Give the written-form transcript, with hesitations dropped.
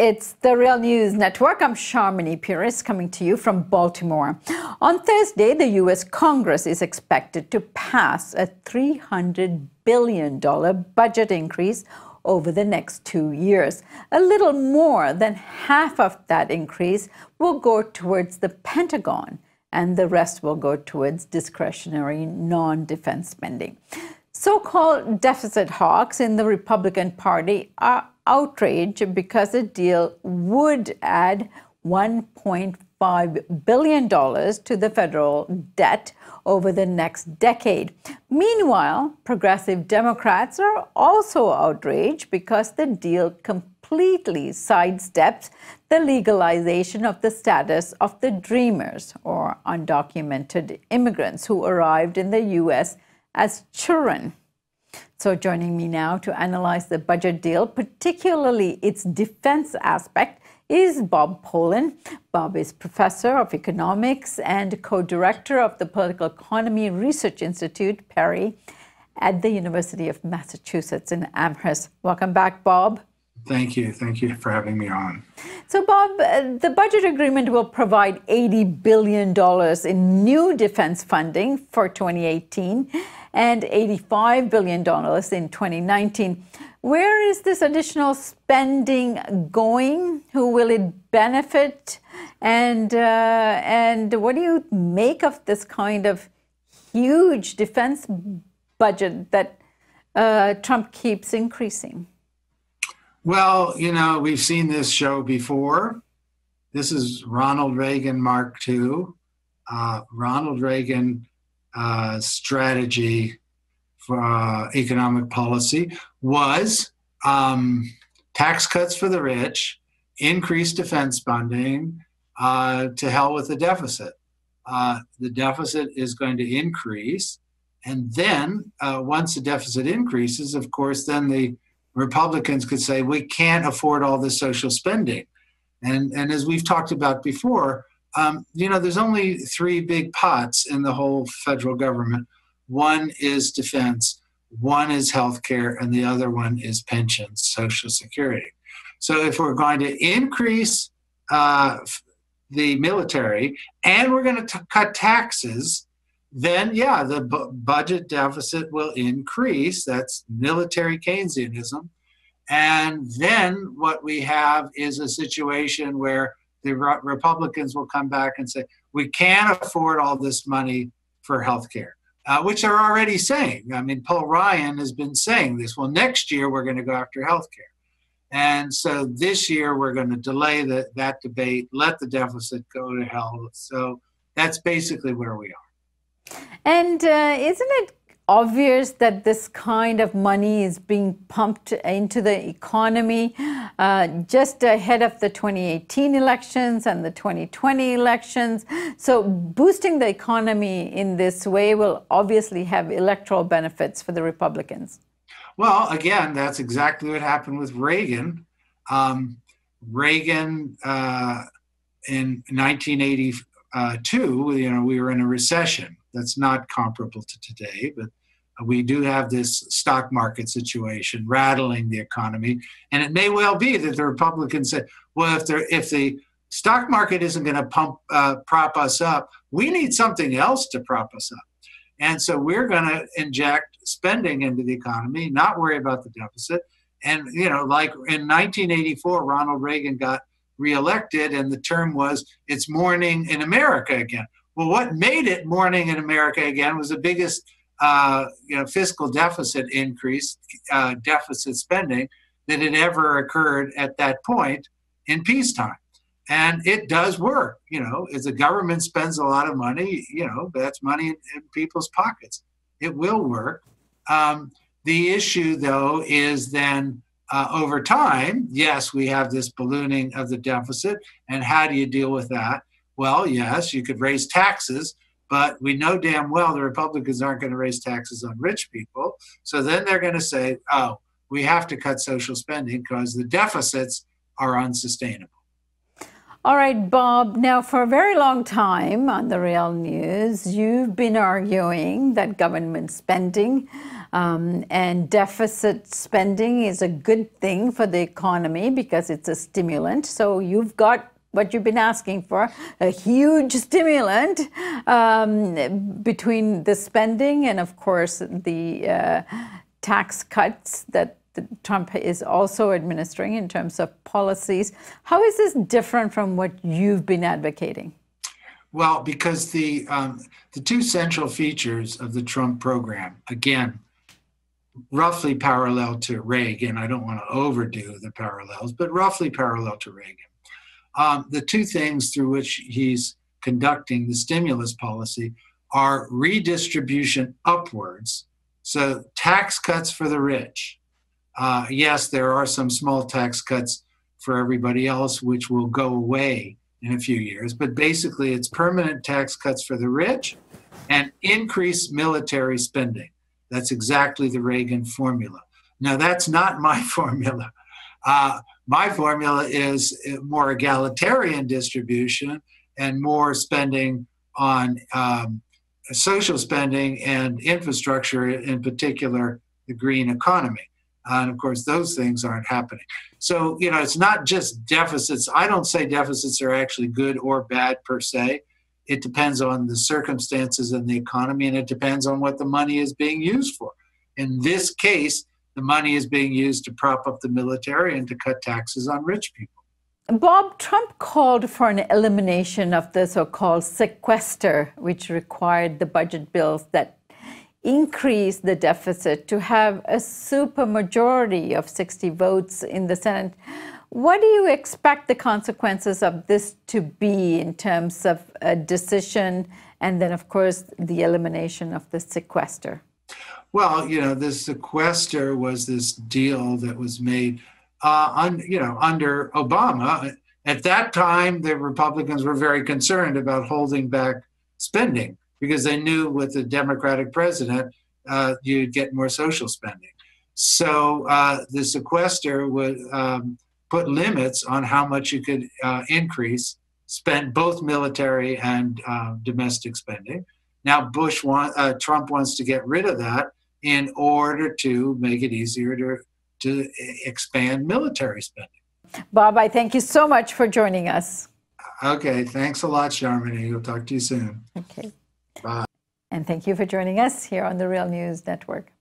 It's the Real News Network. I'm Sharmini Peiris coming to you from Baltimore. On Thursday, the U.S. Congress is expected to pass a $300 billion budget increase over the next 2 years. A little more than half of that increase will go towards the Pentagon, and the rest will go towards discretionary non-defense spending. So-called deficit hawks in the Republican Party are outraged because the deal would add $1.5 billion to the federal debt over the next decade. Meanwhile, progressive Democrats are also outraged because the deal completely sidesteps the legalization of the status of the Dreamers, or undocumented immigrants who arrived in the U.S. as children. So joining me now to analyze the budget deal, particularly its defense aspect, is Bob Pollin. Bob is professor of economics and co-director of the Political Economy Research Institute, PERI, at the University of Massachusetts in Amherst. Welcome back, Bob. Thank you. Thank you for having me on. So, Bob, the budget agreement will provide $80 billion in new defense funding for 2018 and $85 billion in 2019. Where is this additional spending going? Who will it benefit? And what do you make of this kind of huge defense budget that Trump keeps increasing? Well, you know, we've seen this show before. This is Ronald Reagan Mark II. Ronald Reagan strategy for economic policy was tax cuts for the rich, increased defense funding, to hell with the deficit. The deficit is going to increase. And then once the deficit increases, of course, then the Republicans could say, we can't afford all this social spending. And as we've talked about before, you know, there's only three big pots in the whole federal government. One is defense, one is healthcare, and the other one is pensions, Social Security. So if we're going to increase the military and we're going to cut taxes, then, yeah, the budget deficit will increase. That's military Keynesianism. And then what we have is a situation where the Republicans will come back and say, we can't afford all this money for healthcare, which they're already saying. I mean, Paul Ryan has been saying this. Well, next year we're going to go after healthcare. And so this year we're going to delay that debate, let the deficit go to hell. So that's basically where we are. And isn't it obvious that this kind of money is being pumped into the economy just ahead of the 2018 elections and the 2020 elections? So boosting the economy in this way will obviously have electoral benefits for the Republicans. Well, again, that's exactly what happened with Reagan. Reagan in 1982, you know, we were in a recession. That's not comparable to today, but we do have this stock market situation rattling the economy. And it may well be that the Republicans say, well, if the stock market isn't going to prop us up, we need something else to prop us up. And so we're going to inject spending into the economy, not worry about the deficit. And, you know, like in 1984, Ronald Reagan got reelected and the term was, it's morning in America again. Well, what made it morning in America again was the biggest, fiscal deficit increase, deficit spending that had ever occurred at that point in peacetime. And it does work. You know, as the government spends a lot of money, you know, that's money in people's pockets. It will work. The issue, though, is then over time, yes, we have this ballooning of the deficit. And how do you deal with that? Well, yes, you could raise taxes, but we know damn well the Republicans aren't going to raise taxes on rich people. So then they're going to say, oh, we have to cut social spending because the deficits are unsustainable. All right, Bob. Now, for a very long time on the Real News, you've been arguing that government spending and deficit spending is a good thing for the economy because it's a stimulant. So you've got what you've been asking for, a huge stimulant between the spending and, of course, the tax cuts that Trump is also administering in terms of policies. How is this different from what you've been advocating? Well, because the two central features of the Trump program, again, roughly parallel to Reagan, I don't want to overdo the parallels, but roughly parallel to Reagan. The two things through which he's conducting the stimulus policy are redistribution upwards, so tax cuts for the rich. Yes, there are some small tax cuts for everybody else, which will go away in a few years. But basically, it's permanent tax cuts for the rich and increased military spending. That's exactly the Reagan formula. Now, that's not my formula. My formula is more egalitarian distribution and more spending on social spending and infrastructure, in particular, the green economy. And of course, those things aren't happening. So, it's not just deficits. I don't say deficits are actually good or bad per se. It depends on the circumstances in the economy, and it depends on what the money is being used for. In this case, the money is being used to prop up the military and to cut taxes on rich people. Bob, Trump called for an elimination of the so-called sequester, which required the budget bills that increase the deficit to have a supermajority of 60 votes in the Senate. What do you expect the consequences of this to be in terms of a decision and then, of course, the elimination of the sequester? Well, the sequester was this deal that was made under Obama. At that time, the Republicans were very concerned about holding back spending, because they knew with the Democratic president, you'd get more social spending. So the sequester would put limits on how much you could spend both military and domestic spending. Now Trump wants to get rid of that in order to make it easier to expand military spending. Bob, I thank you so much for joining us. Okay, thanks a lot, Sharmini. We'll talk to you soon. Okay. Bye. And thank you for joining us here on the Real News Network.